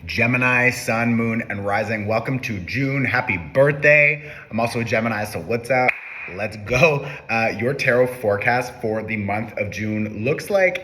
Gemini, Sun, Moon, and Rising. Welcome to June. Happy birthday. I'm also a Gemini, so what's up? Let's go. Your tarot forecast for the month of June looks like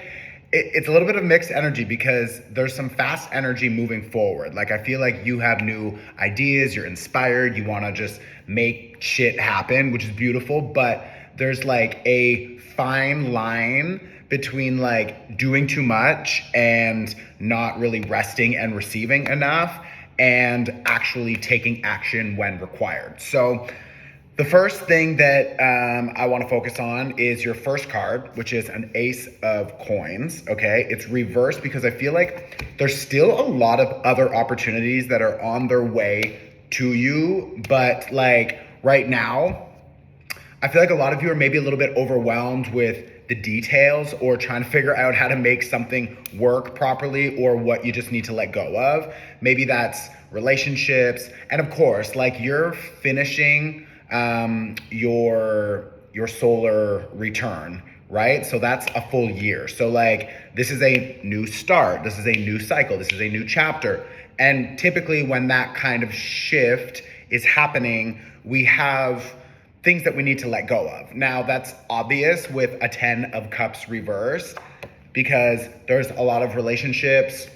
it's a little bit of mixed energy because there's some fast energy moving forward. Like, I feel like you have new ideas, you're inspired, you want to just make shit happen, which is beautiful, but there's like a fine line between like doing too much and not really resting and receiving enough and actually taking action when required. So the first thing that I want to focus on is your first card, which is an Ace of Coins, okay? It's reversed because I feel like there's still a lot of other opportunities that are on their way to you, but like right now, I feel like a lot of you are maybe a little bit overwhelmed with the details or trying to figure out how to make something work properly or what you just need to let go of. Maybe that's relationships. And of course, like you're finishing your solar return, right? So that's a full year. So like this is a new start. This is a new cycle. This is a new chapter. And typically when that kind of shift is happening, we have things that we need to let go of. Now that's obvious with a 10 of Cups reversed because there's a lot of relationships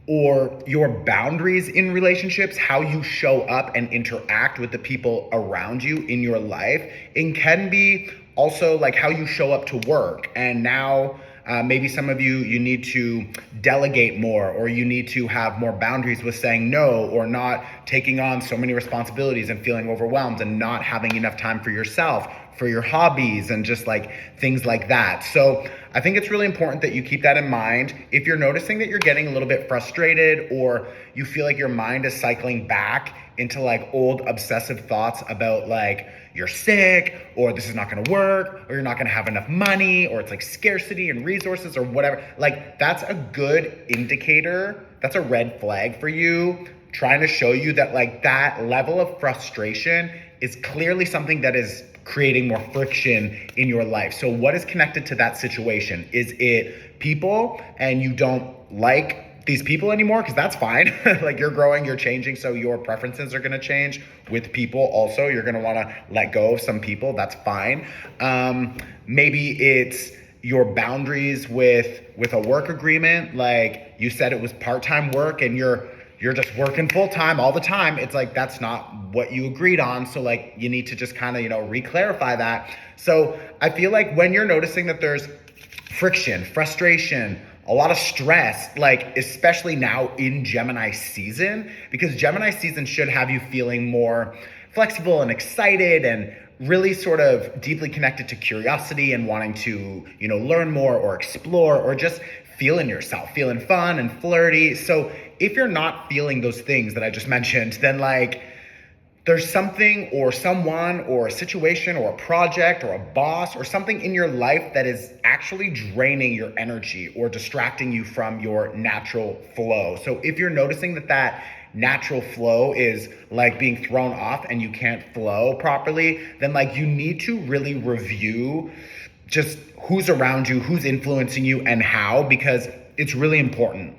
or your boundaries in relationships, how you show up and interact with the people around you in your life. It can be also like how you show up to work. And now maybe some of you need to delegate more, or you need to have more boundaries with saying no, or not taking on so many responsibilities and feeling overwhelmed and not having enough time for yourself, for your hobbies, and just like things like that. So I think it's really important that you keep that in mind. If you're noticing that you're getting a little bit frustrated, or you feel like your mind is cycling back into like old obsessive thoughts about like you're sick, or this is not gonna work, or you're not gonna have enough money, or it's like scarcity and resources or whatever, like that's a good indicator. That's a red flag for you, trying to show you that like that level of frustration is clearly something that is creating more friction in your life. So what is connected to that situation? Is it people and you don't like these people anymore? Because that's fine. Like you're growing, you're changing, so your preferences are going to change with people. Also, you're going to want to let go of some people. That's fine. Maybe it's your boundaries with a work agreement. Like you said, it was part-time work and you're just working full-time all the time. It's like, that's not what you agreed on. So like you need to just kind of, re-clarify that. So I feel like when you're noticing that there's friction, frustration, a lot of stress, like especially now in Gemini season, because Gemini season should have you feeling more flexible and excited and really sort of deeply connected to curiosity and wanting to, learn more or explore or just feeling yourself, feeling fun and flirty. So if you're not feeling those things that I just mentioned, then like there's something or someone or a situation or a project or a boss or something in your life that is actually draining your energy or distracting you from your natural flow. So if you're noticing that natural flow is like being thrown off and you can't flow properly, then like you need to really review just who's around you, who's influencing you and how, because it's really important.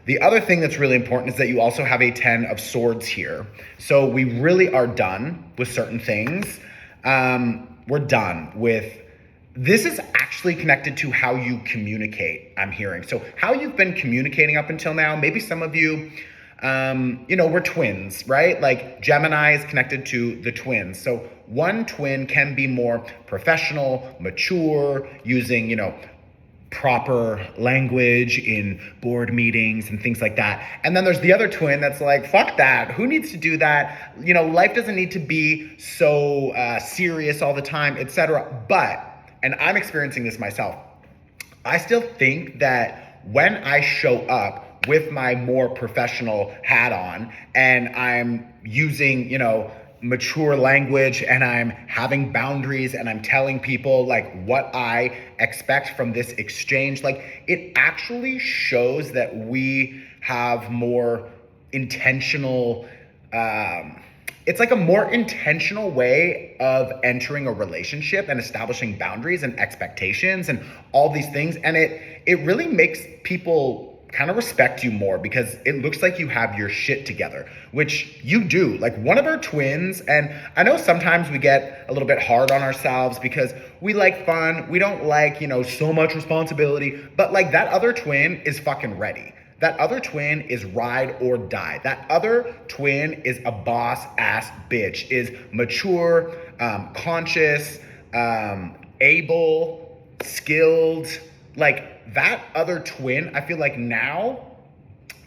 The other thing that's really important is that you also have a 10 of Swords here. So we really are done with certain things. We're done with, this is actually connected to how you communicate, I'm hearing. So how you've been communicating up until now, maybe some of you, we're twins, right? Like Gemini is connected to the twins. So one twin can be more professional, mature, using, proper language in board meetings and things like that. And then there's the other twin that's like, fuck that. Who needs to do that? Life doesn't need to be so serious all the time, etc. But, and I'm experiencing this myself, I still think that when I show up with my more professional hat on and I'm using, mature language and I'm having boundaries and I'm telling people like what I expect from this exchange, like it actually shows that we have more intentional, it's like a more intentional way of entering a relationship and establishing boundaries and expectations and all these things. And it really makes people kind of respect you more because it looks like you have your shit together, which you do. Like one of our twins, and I know sometimes we get a little bit hard on ourselves because we like fun. We don't like, so much responsibility, but like that other twin is fucking ready. That other twin is ride or die. That other twin is a boss ass bitch, is mature, conscious, able, skilled. Like that other twin, I feel like now,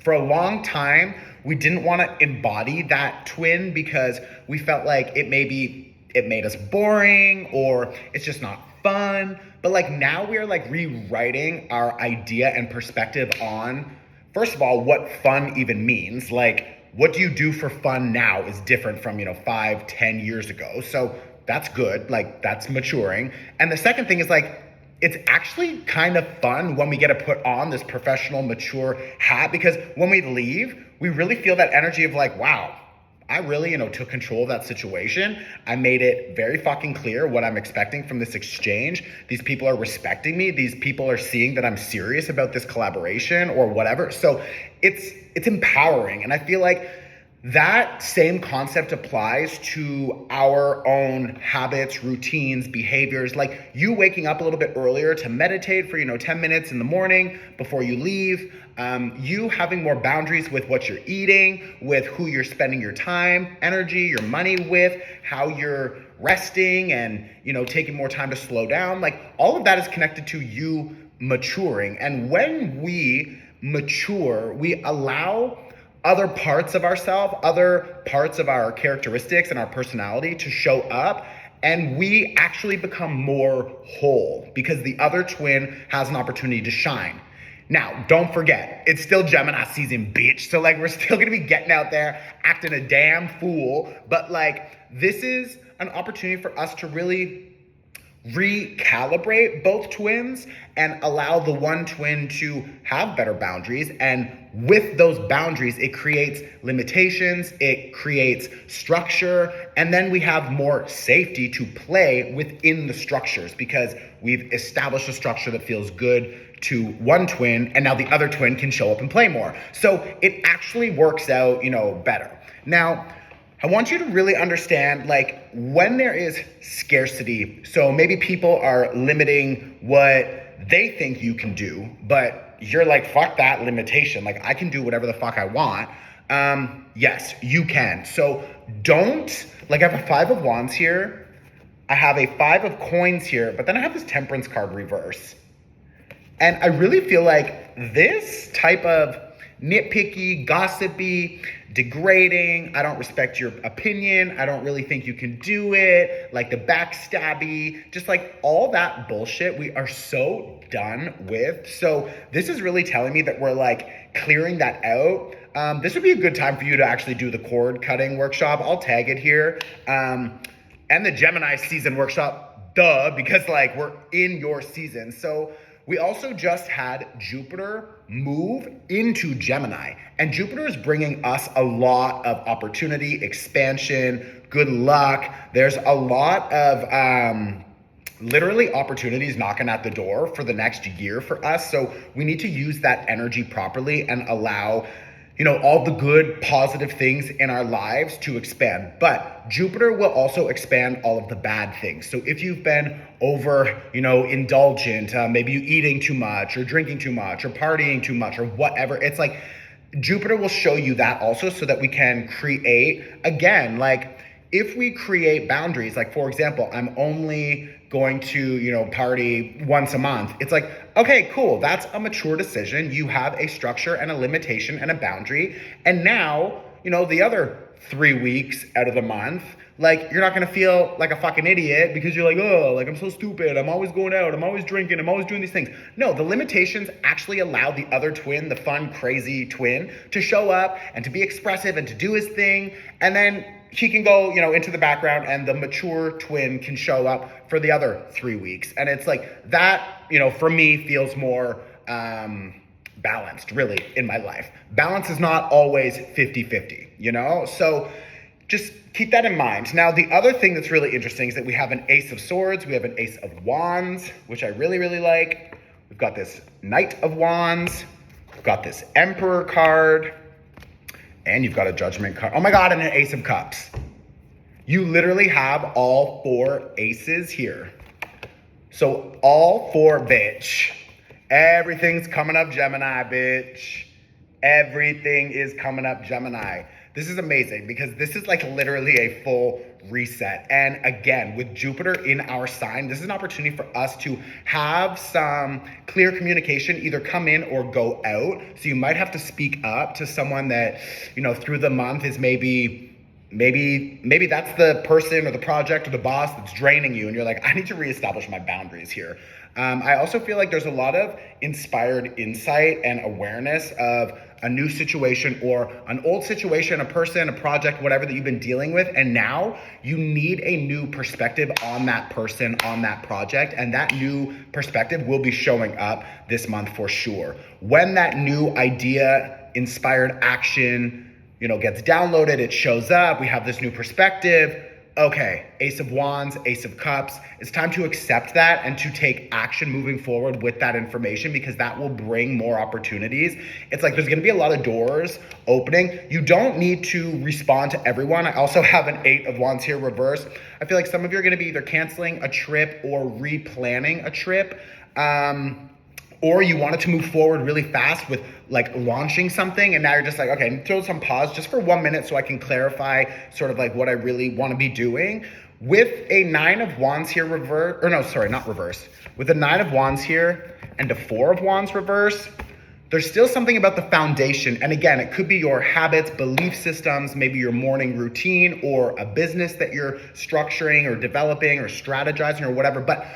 for a long time, we didn't want to embody that twin because we felt like it made us boring or it's just not fun. But like now we are like rewriting our idea and perspective on, first of all, what fun even means. Like, what do you do for fun now is different from, 5-10 years ago. So that's good. Like, that's maturing. And the second thing is like, it's actually kind of fun when we get to put on this professional, mature hat, because when we leave, we really feel that energy of like, wow, I really, took control of that situation. I made it very fucking clear what I'm expecting from this exchange. These people are respecting me. These people are seeing that I'm serious about this collaboration or whatever. So it's empowering. And I feel like that same concept applies to our own habits, routines, behaviors, like you waking up a little bit earlier to meditate for, 10 minutes in the morning before you leave, you having more boundaries with what you're eating, with who you're spending your time, energy, your money with, how you're resting and, taking more time to slow down. Like all of that is connected to you maturing. And when we mature, we allow other parts of ourselves, other parts of our characteristics and our personality to show up, and we actually become more whole because the other twin has an opportunity to shine. Now, don't forget, it's still Gemini season, bitch. So like, we're still gonna be getting out there, acting a damn fool, but like, this is an opportunity for us to really recalibrate both twins and allow the one twin to have better boundaries. And with those boundaries, it creates limitations, it creates structure, and then we have more safety to play within the structures because we've established a structure that feels good to one twin, and now the other twin can show up and play more. So it actually works out, better. Now, I want you to really understand, like, when there is scarcity, so maybe people are limiting what they think you can do, but you're like, fuck that limitation. Like, I can do whatever the fuck I want. Yes, you can. So don't, like, I have a 5 of Wands here. I have a 5 of Coins here, but then I have this Temperance card reverse. And I really feel like this type of nitpicky, gossipy, degrading, I don't respect your opinion, I don't really think you can do it, like the backstabby, just like all that bullshit we are so done with. So this is really telling me that we're like clearing that out. This would be a good time for you to actually do the cord cutting workshop. I'll tag it here. And the Gemini season workshop, duh, because like we're in your season. So we also just had Jupiter move into Gemini, and Jupiter is bringing us a lot of opportunity, expansion, good luck. There's a lot of literally opportunities knocking at the door for the next year for us. So we need to use that energy properly and allow all the good, positive things in our lives to expand. But Jupiter will also expand all of the bad things. So if you've been over, indulgent, maybe you eating too much or drinking too much or partying too much or whatever, it's like Jupiter will show you that also so that we can create, again, like if we create boundaries, like for example, I'm only going to, party once a month. It's like, okay, cool. That's a mature decision. You have a structure and a limitation and a boundary. And now, the other 3 weeks out of the month, like you're not going to feel like a fucking idiot because you're like, oh, like I'm so stupid. I'm always going out. I'm always drinking. I'm always doing these things. No, the limitations actually allow the other twin, the fun, crazy twin, to show up and to be expressive and to do his thing. And then he can go, into the background and the mature twin can show up for the other 3 weeks. And it's like that, for me feels more balanced really in my life. Balance is not always 50-50, So just keep that in mind. Now, the other thing that's really interesting is that we have an Ace of Swords. We have an Ace of Wands, which I really, really like. We've got this Knight of Wands. We've got this Emperor card, and you've got a Judgment card. Oh my God, and an Ace of Cups. You literally have all 4 aces here. So all 4, bitch. Everything's coming up Gemini, bitch. Everything is coming up Gemini. This is amazing because this is like literally a full reset. And again, with Jupiter in our sign, this is an opportunity for us to have some clear communication, either come in or go out. So you might have to speak up to someone that, you know, through the month is maybe that's the person or the project or the boss that's draining you. And you're like, I need to reestablish my boundaries here. I also feel like there's a lot of inspired insight and awareness of a new situation or an old situation, a person, a project, whatever that you've been dealing with. And now you need a new perspective on that person, on that project. And that new perspective will be showing up this month for sure. When that new idea, inspired action, you know, gets downloaded, it shows up, we have this new perspective. Okay, Ace of Wands, Ace of Cups. It's time to accept that and to take action moving forward with that information, because that will bring more opportunities. It's like there's gonna be a lot of doors opening. You don't need to respond to everyone. I also have an 8 of Wands here reversed. I feel like some of you are gonna be either canceling a trip or replanning a trip. Or you wanted to move forward really fast with like launching something, and now you're just like, okay, throw some pause just for 1 minute so I can clarify sort of like what I really want to be doing. With a 9 of Wands here reverse, or no, sorry, not reverse. With a 9 of Wands here and a 4 of Wands reverse, there's still something about the foundation. And again, it could be your habits, belief systems, maybe your morning routine, or a business that you're structuring or developing or strategizing or whatever, but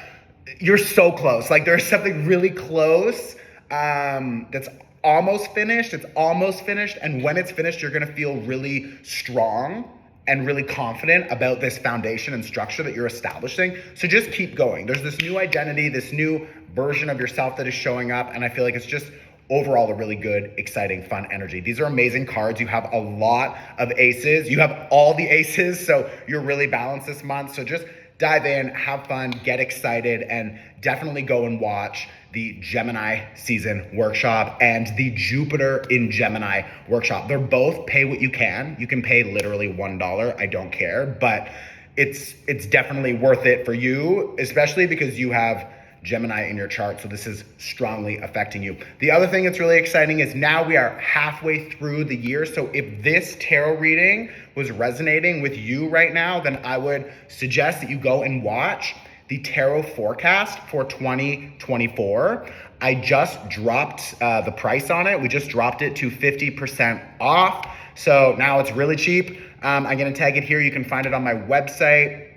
you're so close. Like there's something really close that's almost finished. It's almost finished. And when it's finished, you're going to feel really strong and really confident about this foundation and structure that you're establishing. So just keep going. There's this new identity, this new version of yourself that is showing up. And I feel like it's just overall a really good, exciting, fun energy. These are amazing cards. You have a lot of aces. You have all the aces. So you're really balanced this month. So just dive in, have fun, get excited, and definitely go and watch the Gemini season workshop and the Jupiter in Gemini workshop. They're both pay what you can. You can pay literally $1. I don't care, but it's definitely worth it for you, especially because you have Gemini in your chart. So this is strongly affecting you. The other thing that's really exciting is now we are halfway through the year. So if this tarot reading was resonating with you right now, then I would suggest that you go and watch the tarot forecast for 2024. I just dropped the price on it. We just dropped it to 50% off. So now it's really cheap. I'm going to tag it here. You can find it on my website.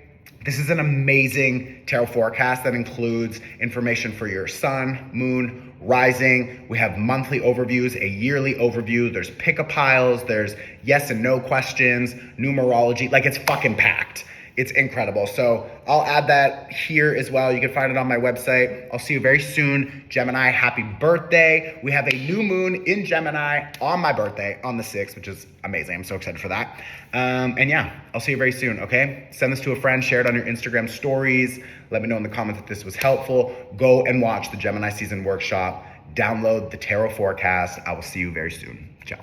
This is an amazing tarot forecast that includes information for your sun, moon, rising. We have monthly overviews, a yearly overview. There's pick-a-piles. There's yes and no questions, numerology. Like it's fucking packed. It's incredible. So I'll add that here as well. You can find it on my website. I'll see you very soon. Gemini, happy birthday. We have a new moon in Gemini on my birthday on the 6th, which is amazing. I'm so excited for that. And yeah, I'll see you very soon, okay? Send this to a friend, share it on your Instagram stories. Let me know in the comments if this was helpful. Go and watch the Gemini season workshop. Download the tarot forecast. I will see you very soon. Ciao.